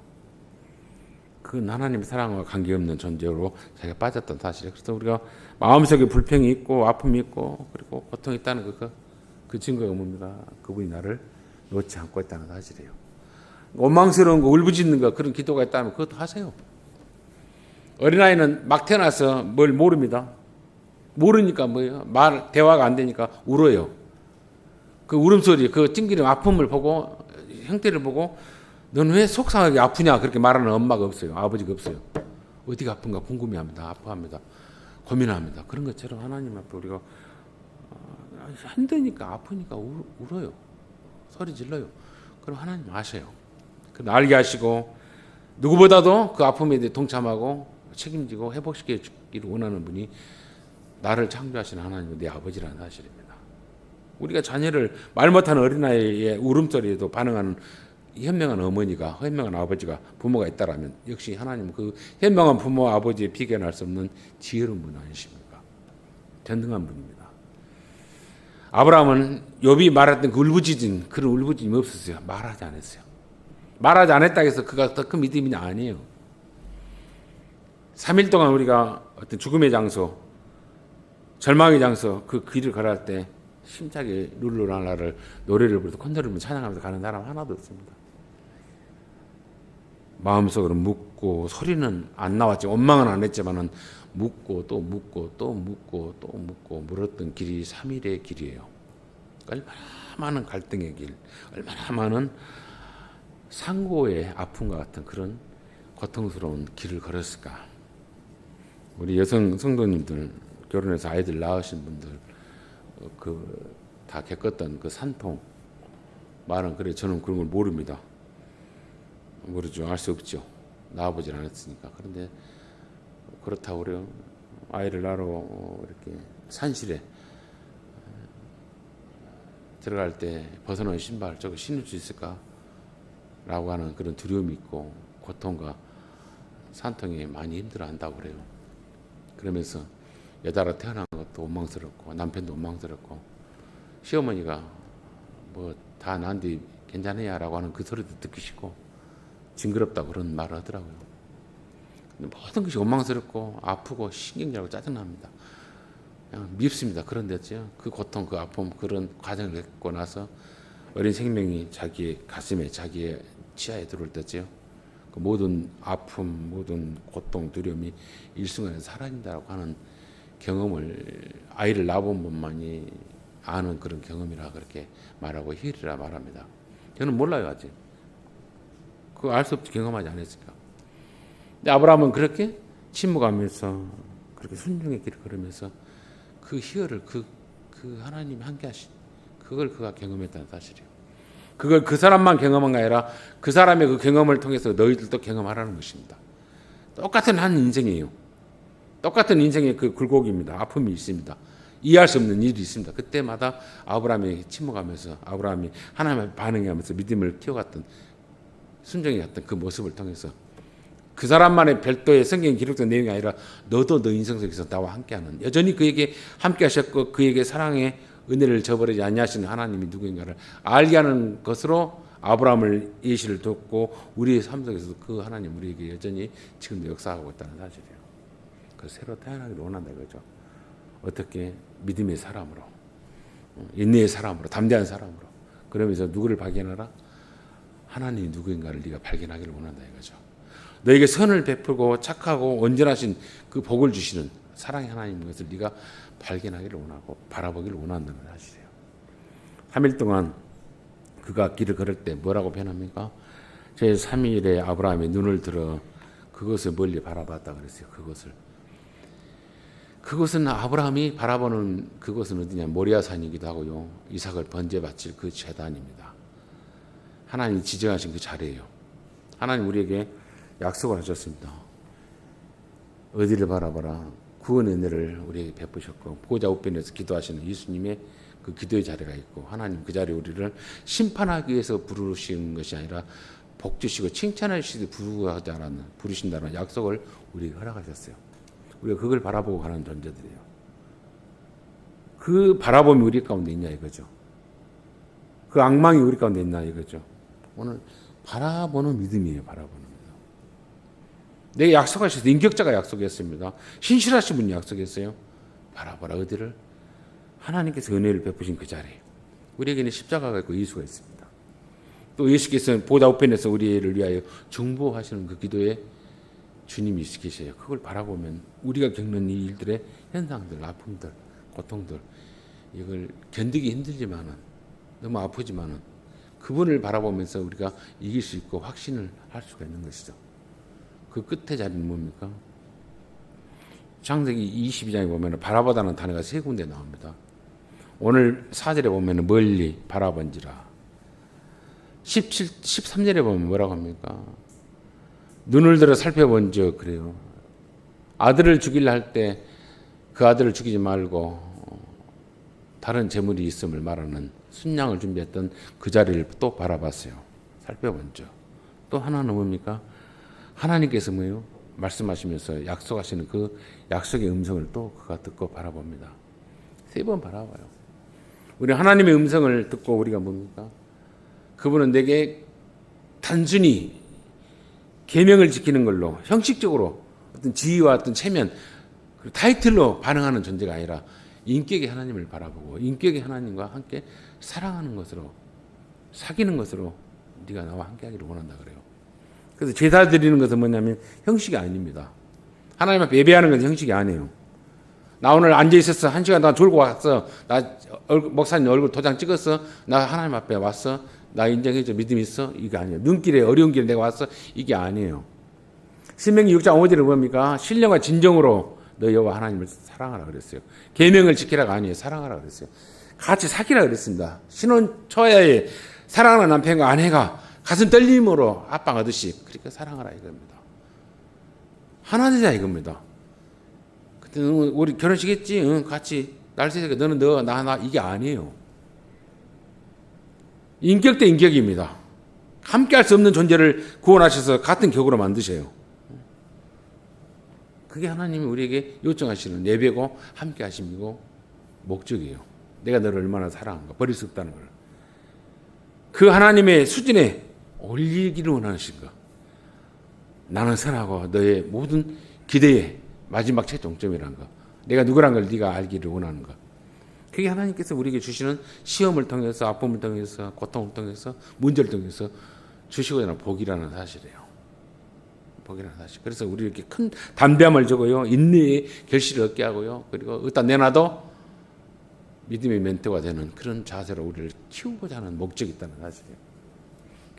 [SPEAKER 1] 그건 하나님의 사랑과 관계없는 존재로 자기가 빠졌던 사실이에요. 그래서 우리가 마음속에 불평이 있고 아픔이 있고 그리고 고통이 있다는 그 증거가 뭡니까? 그분이 나를 놓지 않고 있다는 사실이에요. 원망스러운 거, 울부짖는 거, 그런 기도가 있다면 그것도 하세요. 어린아이는 막 태어나서 뭘 모릅니다. 모르니까 뭐예요? 대화가 안 되니까 울어요. 그 울음소리, 그 찡기는 아픔을 보고, 형태를 보고, 넌 왜 속상하게 아프냐? 그렇게 말하는 엄마가 없어요. 아버지가 없어요. 어디가 아픈가 궁금해합니다. 아파합니다. 고민합니다. 그런 것처럼 하나님 앞에 우리가 힘드니까, 아프니까 울어요. 소리 질러요. 그럼 하나님 아셔요. 그걸 알게 하시고 누구보다도 그 아픔에 대해 동참하고 책임지고 회복시켜 주기를 원하는 분이 나를 창조하신 하나님은 내 아버지라는 사실입니다. 우리가 자녀를, 말 못하는 어린아이의 울음소리에도 반응하는 현명한 어머니가, 현명한 아버지가, 부모가 있다라면 역시 하나님은 그 현명한 부모, 아버지의 비견할 수 없는 지혜로운 분 아니십니까? 전능한 분입니다. 아브라함은 욥이 말했던 그 울부짖은 그런 울부짖음이 없었어요. 말하지 않았어요. 말하지 않았다 해서 그가 더 큰 믿음이 아니에요. 3일 동안 우리가 어떤 죽음의 장소, 절망의 장소, 그 길을 걸어갈 때 심차게 룰루랄라를 노래를 부르고 콘서트를 찬양하면서 가는 사람 하나도 없습니다. 마음속으로 묻고, 소리는 안 나왔지, 원망은 안 했지만은 묻고 또 묻고 또 묻고 또 묻고 물었던 길이 3일의 길이에요. 얼마나 많은 갈등의 길, 얼마나 많은 상고의 아픔과 같은 그런 고통스러운 길을 걸었을까. 우리 여성 성도님들, 결혼해서 아이들 낳으신 분들 다 겪었던 그 산통 말은, 그래 저는 그런 걸 모릅니다. 모르죠. 알 수 없죠. 낳아보질 않았으니까. 그런데 그렇다고 그래요. 아이를 낳으러 이렇게 산실에 들어갈 때 벗어놓은 신발 저거 신을 수 있을까? 라고 하는 그런 두려움이 있고 고통과 산통에 많이 힘들어한다고 그래요. 그러면서 여자로 태어난 것도 원망스럽고 남편도 원망스럽고 시어머니가 뭐 다 나한테 괜찮아야 라고 하는 그 소리도 듣기 싫고 징그럽다고 그런 말을 하더라고요. 근데 모든 것이 원망스럽고 아프고 신경질하고 짜증납니다. 그냥 밉습니다. 그런데죠. 그 고통, 그 아픔, 그런 과정을 겪고 나서 어린 생명이 자기의 가슴에, 자기의 치아에 들어올 때죠. 그 모든 아픔, 모든 고통, 두려움이 일순간에 사라진다고 하는 경험을 아이를 낳아본 분만이 아는 그런 경험이라 그렇게 말하고 희열이라 말합니다. 저는 몰라요 아직. 그거 알 수 없지 경험하지 않았으니까. 근데 아브라함은 그렇게 침묵하면서 그렇게 순종의 길을 걸으면서 그 희열을 그 하나님이 함께 하신 그걸 그가 경험했다는 사실이에요. 그걸 그 사람만 경험한 게 아니라 그 사람의 그 경험을 통해서 너희들도 경험하라는 것입니다. 똑같은 한 인생이에요. 똑같은 인생의 그 굴곡입니다. 아픔이 있습니다. 이해할 수 없는 일이 있습니다. 그때마다 아브라함이 침묵하면서 아브라함이 하나님을 반응하면서 믿음을 키워갔던 순종해 갔던 그 모습을 통해서 그 사람만의 별도의 성경에 기록된 내용이 아니라 너도 너 인생 속에서 나와 함께하는 여전히 그에게 함께 하셨고 그에게 사랑의 은혜를 저버리지 아니하시는 하나님이 누구인가를 알게 하는 것으로 아브라함을 예시를 뒀고 우리의 삶 속에서도 그 하나님 우리에게 여전히 지금도 역사하고 있다는 사실이에요. 그 새로 태어나기를 원한다 이거죠. 어떻게 믿음의 사람으로 인내의 사람으로 담대한 사람으로 그러면서 누구를 발견하라? 하나님이 누구인가를 네가 발견하기를 원한다 이거죠. 너에게 선을 베풀고 착하고 온전하신 그 복을 주시는 사랑의 하나님인 것을 네가 발견하기를 원하고 바라보기를 원한다는 사실이에요. 3일 동안 그가 길을 걸을 때 뭐라고 변합니까? 제3일에 아브라함이 눈을 들어 그것을 멀리 바라봤다 그랬어요. 그것은 아브라함이 바라보는 그것은 어디냐? 모리아산이기도 하고요. 이삭을 번제 바칠 그 제단입니다. 하나님이 지정하신 그 자리예요. 하나님 우리에게 약속을 하셨습니다. 어디를 바라봐라. 구원의 은혜를 우리에게 베푸셨고 보좌 우편에서 기도하시는 예수님의 그 기도의 자리가 있고 하나님 그 자리에 우리를 심판하기 위해서 부르시는 것이 아니라 복 주시고 칭찬하시듯 부르신다는 약속을 우리에게 허락하셨어요. 우리가 그걸 바라보고 가는 존재들이에요. 그 바라봄이 우리 가운데 있냐 이거죠. 그 악망이 우리 가운데 있나 이거죠. 오늘 바라보는 믿음이에요. 바라보는 믿음. 내게 약속하셨어요. 인격자가 약속했습니다. 신실하신 분이 약속했어요. 바라봐라 어디를? 하나님께서 은혜를 베푸신 그 자리. 우리에게는 십자가가 있고 예수가 있습니다. 또 예수께서 보좌 우편에서 우리를 위하여 중보하시는 그 기도에 주님이 계세요. 그걸 바라보면 우리가 겪는 이 일들의 현상들, 아픔들, 고통들 이걸 견디기 힘들지만은 너무 아프지만은 그분을 바라보면서 우리가 이길 수 있고 확신을 할 수가 있는 것이죠. 그 끝의 자리는 뭡니까? 창세기 22장에 보면 바라보다는 단어가 3군데 나옵니다. 오늘 4절에 보면 멀리 바라본지라. 13절에 보면 뭐라고 합니까? 눈을 들어 살펴본 적 그래요. 아들을 죽이려 할 때 그 아들을 죽이지 말고 다른 재물이 있음을 말하는 순양을 준비했던 그 자리를 또 바라봤어요. 살펴본 적. 또 하나는 뭡니까? 하나님께서 뭐예요? 말씀하시면서 약속하시는 그 약속의 음성을 또 그가 듣고 바라봅니다. 3번 바라봐요. 우리 하나님의 음성을 듣고 우리가 뭡니까? 그분은 내게 단순히 계명을 지키는 걸로 형식적으로 어떤 지위와 어떤 체면, 타이틀로 반응하는 존재가 아니라 인격의 하나님을 바라보고 인격의 하나님과 함께 사랑하는 것으로 사귀는 것으로 네가 나와 함께하기를 원한다 그래요. 그래서 제사 드리는 것은 뭐냐면 형식이 아닙니다. 하나님 앞에 예배하는 것은 형식이 아니에요. 나 오늘 앉아 있었어. 1시간 동안 졸고 왔어. 나 목사님 얼굴 도장 찍었어. 나 하나님 앞에 왔어. 나 인정해줘. 믿음 있어. 이게 아니에요. 눈길에 어려운 길에 내가 왔어. 이게 아니에요. 신명기 6장 5절에 뭡니까? 신령과 진정으로 너 여호와 하나님을 사랑하라 그랬어요. 계명을 지키라가 아니에요. 사랑하라 그랬어요. 같이 사귀라 그랬습니다. 신혼 초야에 사랑하는 남편과 아내가 가슴 떨림으로 합방하듯이 그렇게 사랑하라 이겁니다. 하나 되자 이겁니다. 하여튼 우리 결혼식 했지? 응, 같이 날 새니까 너는 너, 나 이게 아니에요. 인격 대 인격입니다. 함께할 수 없는 존재를 구원하셔서 같은 격으로 만드세요. 그게 하나님이 우리에게 요청하시는 예배고 함께하심이고 목적이에요. 내가 너를 얼마나 사랑한가, 버릴 수 없다는 걸. 그 하나님의 수준에 올리기를 원하신가. 나는 선하고 너의 모든 기대의 마지막 최종점이란 거. 내가 누구란 걸 네가 알기를 원하는 거. 그게 하나님께서 우리에게 주시는 시험을 통해서, 아픔을 통해서, 고통을 통해서, 문제를 통해서 주시고자 하는 복이라는 사실이에요. 복이라는 사실. 그래서 우리 이렇게 큰 담대함을 주고요, 인내의 결실을 얻게 하고요, 그리고 일단 내놔도 믿음의 멘토가 되는 그런 자세로 우리를 키우고자 하는 목적이 있다는 사실이에요.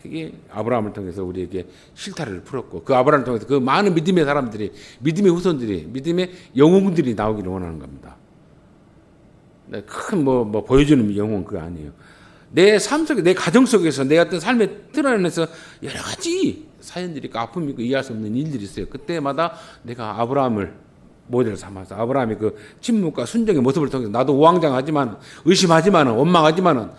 [SPEAKER 1] 그게 아브라함을 통해서 우리에게 실타래를 풀었고, 그 아브라함을 통해서 그 많은 믿음의 사람들이, 믿음의 후손들이, 믿음의 영웅들이 나오기를 원하는 겁니다. 큰 보여주는 영웅 그거 아니에요. 내 삶 속에, 내 가정 속에서, 내 어떤 삶의 틀 안에서 여러 가지 사연들이 있고 아픔이 있고 이해할 수 없는 일들이 있어요. 그때마다 내가 아브라함을 모델을 삼아서 아브라함의 그 침묵과 순종의 모습을 통해서 나도 우왕좌왕하지만, 의심하지만, 원망하지만,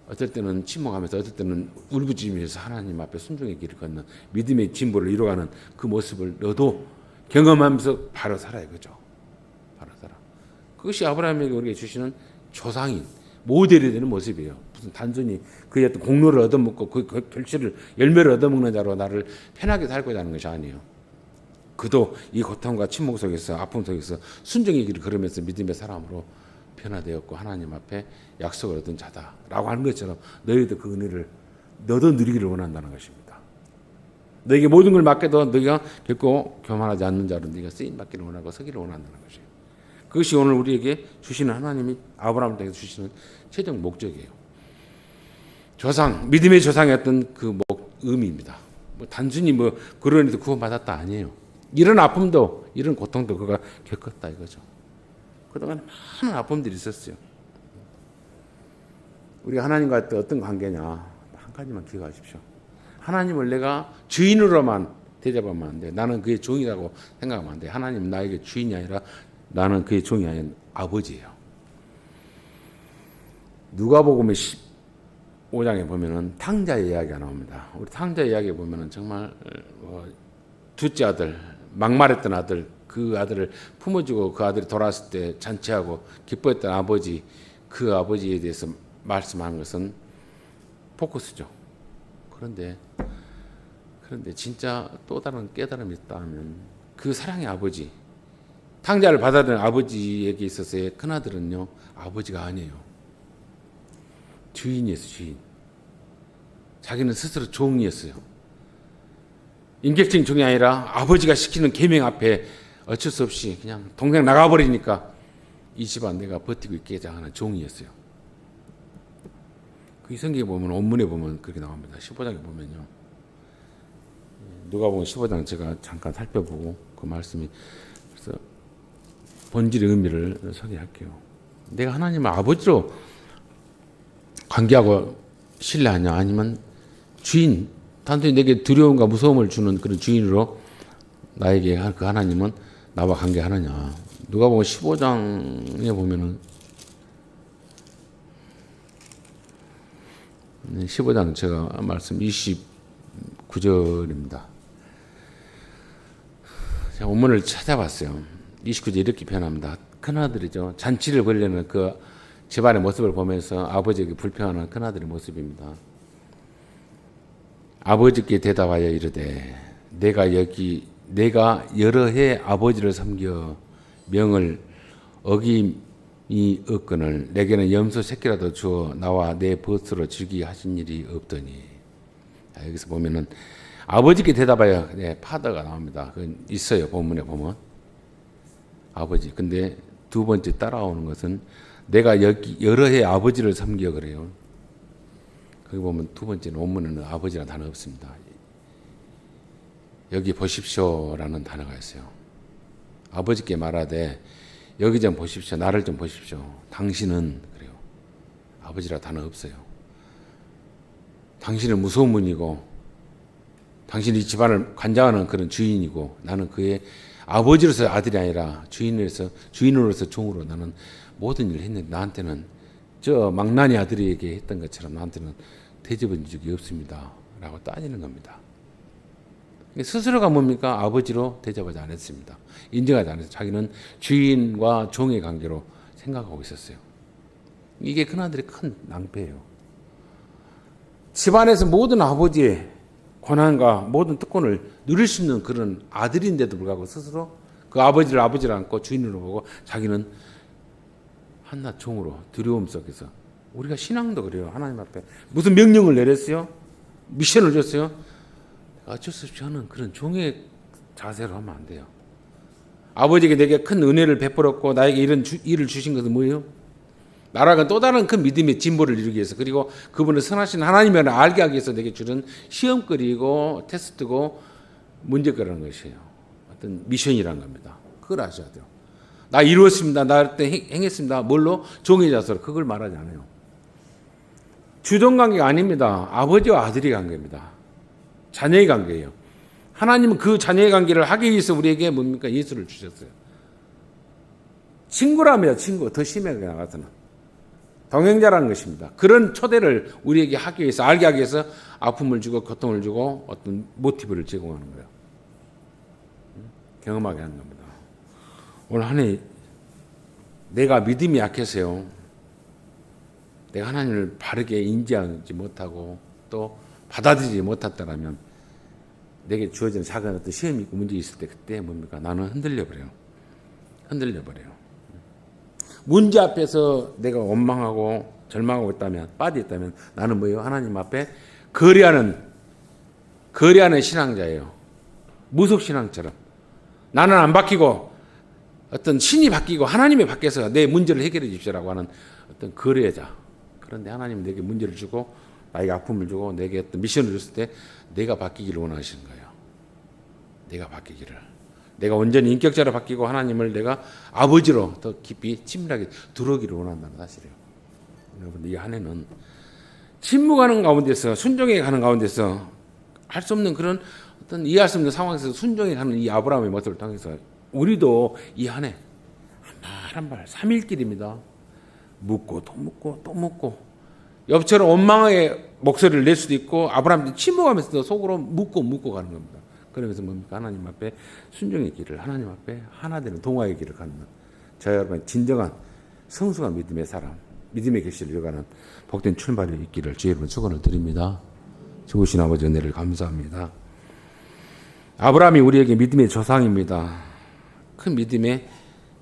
[SPEAKER 1] 어떨 때는 침묵하면서 어떨 때는 울부짖으면서 하나님 앞에 순종의 길을 걷는 믿음의 진보를 이루어가는 그 모습을 너도 경험하면서 바로 살아야 그죠. 바로 살아. 그것이 아브라함에게 우리에게 주시는 조상인, 모델이 되는 모습이에요. 무슨 단순히 그의 어떤 공로를 얻어먹고 그 결실을, 열매를 얻어먹는 자로 나를 편하게 살고자 하는 것이 아니에요. 그도 이 고통과 침묵 속에서, 아픔 속에서 순종의 길을 걸으면서 믿음의 사람으로 변화되었고 하나님 앞에 약속을 얻은 자다라고 하는 것처럼 너희도 그 은혜를 너도 누리기를 원한다는 것입니다. 너에게 모든 걸 맡겨도 너희가 결코 교만하지 않는 자로 네가 쓰임 받기를 원하고 서기를 원한다는 것이에요. 그것이 오늘 우리에게 주시는, 하나님이 아브라함을 통해서 주시는 최종 목적이에요. 조상, 믿음의 조상이었던 그 의미입니다. 단순히 그런 일에서 구원받았다 아니에요. 이런 아픔도, 이런 고통도 그가 겪었다 이거죠. 그동안 많은 아픔들이 있었어요. 우리가 하나님과 어떤 관계냐, 한 가지만 기억하십시오. 하나님을 내가 주인으로만 대접하면 안 돼. 나는 그의 종이라고 생각하면 안 돼. 하나님은 나에게 주인이 아니라 나는 그의 종이 아닌 아버지예요. 누가복음 15장에 보면은 탕자의 이야기가 나옵니다. 우리 탕자 이야기에 보면은 정말 둘째 아들, 막말했던 아들, 그 아들을 품어주고 그 아들이 돌아왔을 때 잔치하고 기뻐했던 아버지, 그 아버지에 대해서 말씀하는 것은 포커스죠. 그런데 진짜 또 다른 깨달음이 있다 하면 그 사랑의 아버지, 탕자를 받아들인 아버지에게 있어서의 큰아들은요, 아버지가 아니에요. 주인이었어요. 주인. 자기는 스스로 종이었어요. 인격적인 종이 아니라 아버지가 시키는 계명 앞에 어쩔 수 없이 그냥 동생 나가버리니까 이 집안 내가 버티고 있게 하는 종이었어요. 그 성경에 보면, 원문에 보면 그렇게 나옵니다. 15장에 보면요. 누가복음 15장 제가 잠깐 살펴보고 그 말씀이, 그래서 본질의 의미를 소개할게요. 내가 하나님을 아버지로 관계하고 신뢰하냐, 아니면 주인, 단순히 내게 두려움과 무서움을 주는 그런 주인으로 나에게 그 하나님은 나와 관계하느냐. 누가복음 15장에 보면은 15장 제가 말씀 29절입니다. 제가 원문을 찾아봤어요. 29절 이렇게 표현합니다. 큰아들이죠. 잔치를 벌이려는 그 집안의 모습을 보면서 아버지에게 불평하는 큰아들의 모습입니다. 아버지께 대답하여 이르되 내가 여러 해 아버지를 섬겨 명을 어김이 없거늘 내게는 염소 새끼라도 주어 나와 내 벗으로 즐기게 하신 일이 없더니. 여기서 보면은 아버지께 대답하여 파더가 나옵니다. 그건 있어요. 본문에 보면 아버지. 근데 두 번째 따라오는 것은 내가 여러 해 아버지를 섬겨 그래요. 거기 보면 두 번째는 원문에는 아버지라는 단어가 없습니다. 여기 보십시오라는 단어가 있어요. 아버지께 말하되 여기 좀 보십시오. 나를 좀 보십시오. 당신은 그래요. 아버지라 단어 없어요. 당신은 무서운 분이고 당신이 집안을 관장하는 그런 주인이고 나는 그의 아버지로서 아들이 아니라 주인으로서 종으로 나는 모든 일을 했는데 나한테는 저 망나니 아들에게 했던 것처럼 나한테는 대접한 적이 없습니다. 라고 따지는 겁니다. 스스로가 뭡니까? 아버지로 대접하지 않았습니다. 인정하지 않았어요. 자기는 주인과 종의 관계로 생각하고 있었어요. 이게 그나들의 큰 낭패예요. 집안에서 모든 아버지의 권한과 모든 특권을 누릴 수 있는 그런 아들인데도 불구하고 스스로 그 아버지를 아버지로 안고 주인으로 보고 자기는 한낱 종으로 두려움 속에서 우리가 신앙도 그래요. 하나님 앞에 무슨 명령을 내렸어요? 미션을 줬어요? 어쩔 수 없이 저는 그런 종의 자세로 하면 안 돼요. 아버지에게 내게 큰 은혜를 베풀었고 나에게 이런 일을 주신 것은 뭐예요? 나라가 또 다른 큰 믿음의 진보를 이루기 위해서 그리고 그분을 선하신 하나님을 알게 하기 위해서 내게 주는 시험거리고 테스트고 문제거리라는 것이에요. 어떤 미션이라는 겁니다. 그걸 아셔야 돼요. 나 이루었습니다. 나 그때 행했습니다. 뭘로? 종의 자세로. 그걸 말하지 않아요. 주종관계가 아닙니다. 아버지와 아들의 관계입니다. 자녀의 관계예요. 하나님은 그 자녀의 관계를 하기 위해서 우리에게 뭡니까? 예수를 주셨어요. 친구랍니다. 친구. 더 심하게 나가서는. 동행자라는 것입니다. 그런 초대를 우리에게 하기 위해서 알게 하기 위해서 아픔을 주고 고통을 주고 어떤 모티브를 제공하는 거예요. 경험하게 하는 겁니다. 오늘 한 해 내가 믿음이 약해서요. 내가 하나님을 바르게 인지하지 못하고 또 받아들이지 못했다라면 내게 주어지는 작은 어떤 시험이 있고 문제 있을 때 그때 뭡니까? 나는 흔들려 버려요. 문제 앞에서 내가 원망하고 절망하고 있다면 빠져 있다면 나는 뭐예요? 하나님 앞에 거래하는 신앙자예요. 무속 신앙처럼 나는 안 바뀌고 어떤 신이 바뀌고 하나님이 바뀌어서 내 문제를 해결해 주십시오라고 하는 어떤 거래자. 그런데 하나님은 내게 문제를 주고 나에게 아픔을 주고 내게 어떤 미션을 줬을 때 내가 바뀌기를 원하시는 거예요. 내가 바뀌기를. 내가 온전히 인격자로 바뀌고 하나님을 내가 아버지로 더 깊이 친밀하게 들어오기를 원한다는 사실이에요. 여러분 이 한 해는 침묵하는 가운데서 순종해 가는 가운데서 할 수 없는 그런 어떤 이해할 수 없는 상황에서 순종해 가는 이 아브라함의 모습을 통해서 우리도 이 한 해 한 발 3일길입니다. 묻고 또 묻고 또 묻고 옆처럼 원망의 목소리를 낼 수도 있고 아브라함이 침묵하면서도 속으로 묻고 가는 겁니다. 그러면서 뭡니까? 하나님 앞에 순종의 길을 하나님 앞에 하나 되는 동화의 길을 가는 저 여러분 진정한 성숙한 믿음의 사람 믿음의 결실을 이어가는 복된 출발이 있기를 주의 이름으로 축원을 드립니다. 좋으신 아버지 은혜를 감사합니다. 아브라함이 우리에게 믿음의 조상입니다. 큰 믿음의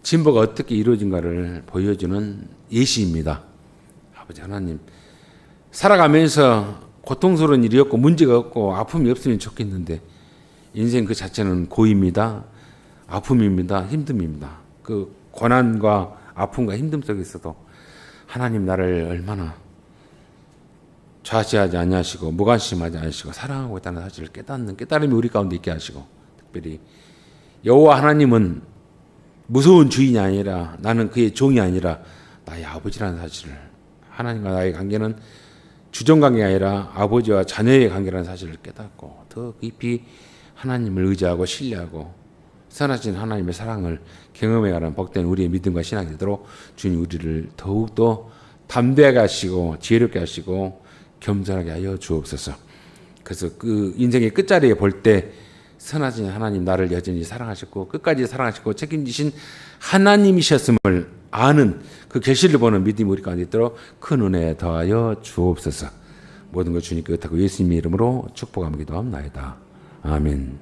[SPEAKER 1] 진보가 어떻게 이루어진가를 보여주는 예시입니다. 아버지 하나님 살아가면서 고통스러운 일이 없고 문제가 없고 아픔이 없으면 좋겠는데 인생 그 자체는 고입니다. 아픔입니다. 힘듦입니다. 그 고난과 아픔과 힘듦 속에서도 하나님 나를 얼마나 좌시하지 아니하시고 무관심하지 않으시고 사랑하고 있다는 사실을 깨닫는 깨달음이 우리 가운데 있게 하시고 특별히 여호와 하나님은 무서운 주인이 아니라 나는 그의 종이 아니라 나의 아버지라는 사실을 하나님과 나의 관계는 주종관계가 아니라 아버지와 자녀의 관계라는 사실을 깨닫고 더 깊이 하나님을 의지하고 신뢰하고 선하신 하나님의 사랑을 경험해가는 복된 우리의 믿음과 신앙이 되도록 주님 우리를 더욱더 담대하게 하시고 지혜롭게 하시고 겸손하게 하여 주옵소서. 그래서 그 인생의 끝자리에 볼 때 선하신 하나님 나를 여전히 사랑하셨고 끝까지 사랑하시고 책임지신 하나님이셨음을 아는 그 결실을 보는 믿음이 우리 가운데 있도록 큰 은혜 더하여 주옵소서. 모든 것 주님께 의탁하고 예수님의 이름으로 축복하며 기도합나이다. 아멘.